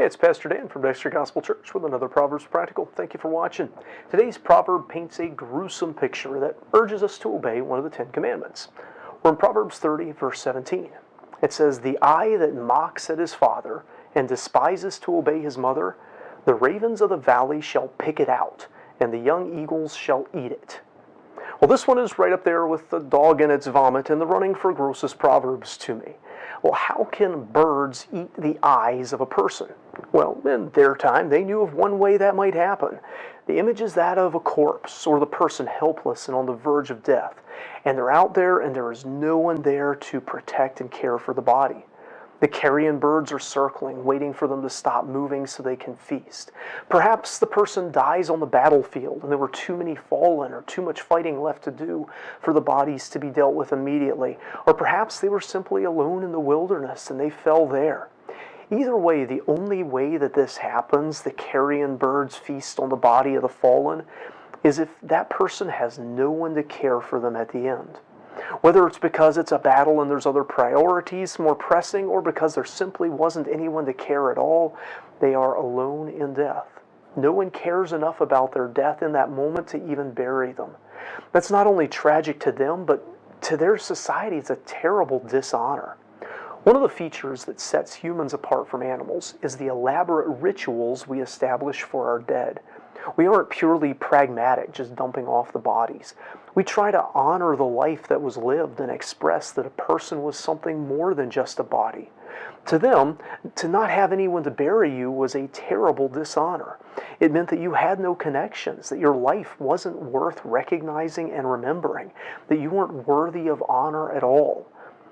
Hey, it's Pastor Dan from Dexter Gospel Church with another Proverbs Practical. Thank you for watching. Today's proverb paints a gruesome picture that urges us to obey one of the 10 Commandments. We're in Proverbs 30, verse 17. It says, "The eye that mocks at his father and despises to obey his mother, the ravens of the valley shall pick it out, and the young eagles shall eat it." Well, this one is right up there with the dog in its vomit and the running for grossest proverbs to me. Well, how can birds eat the eyes of a person? Well, in their time, they knew of one way that might happen. The image is that of a corpse or the person helpless and on the verge of death. And they're out there and there is no one there to protect and care for the body. The carrion birds are circling, waiting for them to stop moving so they can feast. Perhaps the person dies on the battlefield and there were too many fallen or too much fighting left to do for the bodies to be dealt with immediately. Or perhaps they were simply alone in the wilderness and they fell there. Either way, the only way that this happens, the carrion birds feast on the body of the fallen, is if that person has no one to care for them at the end. Whether it's because it's a battle and there's other priorities more pressing, or because there simply wasn't anyone to care at all, they are alone in death. No one cares enough about their death in that moment to even bury them. That's not only tragic to them, but to their society, it's a terrible dishonor. One of the features that sets humans apart from animals is the elaborate rituals we establish for our dead. We aren't purely pragmatic, just dumping off the bodies. We try to honor the life that was lived and express that a person was something more than just a body. To them, to not have anyone to bury you was a terrible dishonor. It meant that you had no connections, that your life wasn't worth recognizing and remembering, that you weren't worthy of honor at all.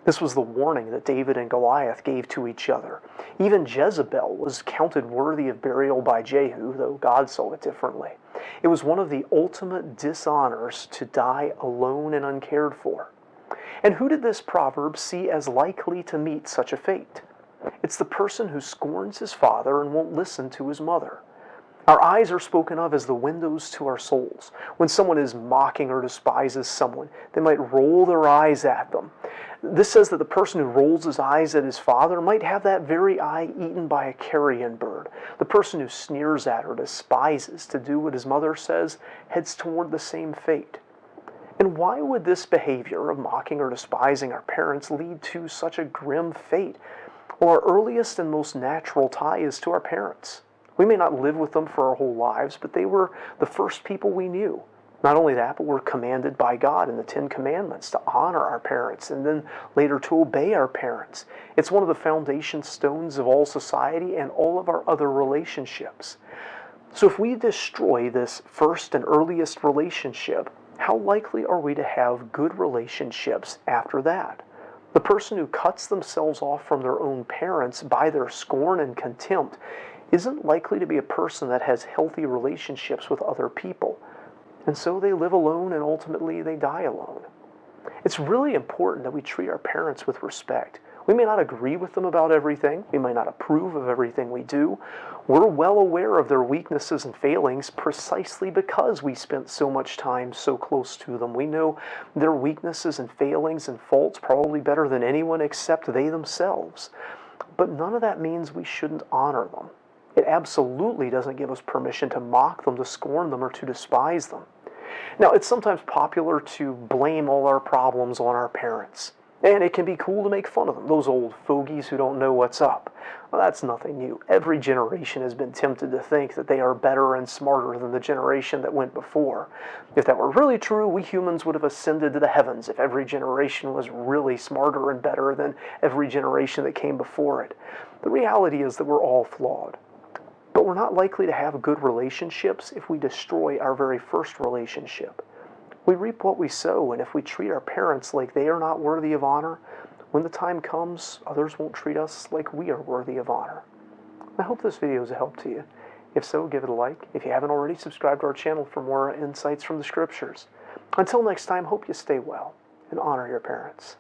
This was the warning that David and Goliath gave to each other. Even Jezebel was counted worthy of burial by Jehu, though God saw it differently. It was one of the ultimate dishonors to die alone and uncared for. And who did this proverb see as likely to meet such a fate? It's the person who scorns his father and won't listen to his mother. Our eyes are spoken of as the windows to our souls. When someone is mocking or despises someone, they might roll their eyes at them. This says that the person who rolls his eyes at his father might have that very eye eaten by a carrion bird. The person who sneers at or despises to do what his mother says heads toward the same fate. And why would this behavior of mocking or despising our parents lead to such a grim fate? Well, our earliest and most natural tie is to our parents. We may not live with them for our whole lives, but they were the first people we knew. Not only that, but we're commanded by God in the 10 Commandments to honor our parents and then later to obey our parents. It's one of the foundation stones of all society and all of our other relationships. So if we destroy this first and earliest relationship, how likely are we to have good relationships after that? The person who cuts themselves off from their own parents by their scorn and contempt isn't likely to be a person that has healthy relationships with other people. And so they live alone and ultimately they die alone. It's really important that we treat our parents with respect. We may not agree with them about everything. We may not approve of everything we do. We're well aware of their weaknesses and failings precisely because we spent so much time so close to them. We know their weaknesses and failings and faults probably better than anyone except they themselves. But none of that means we shouldn't honor them. It absolutely doesn't give us permission to mock them, to scorn them, or to despise them. Now, it's sometimes popular to blame all our problems on our parents. And it can be cool to make fun of them, those old fogies who don't know what's up. Well, that's nothing new. Every generation has been tempted to think that they are better and smarter than the generation that went before. If that were really true, we humans would have ascended to the heavens if every generation was really smarter and better than every generation that came before it. The reality is that we're all flawed. But we're not likely to have good relationships if we destroy our very first relationship. We reap what we sow, and if we treat our parents like they are not worthy of honor, when the time comes, others won't treat us like we are worthy of honor. I hope this video is a help to you. If so, give it a like. If you haven't already, subscribe to our channel for more insights from the Scriptures. Until next time, hope you stay well and honor your parents.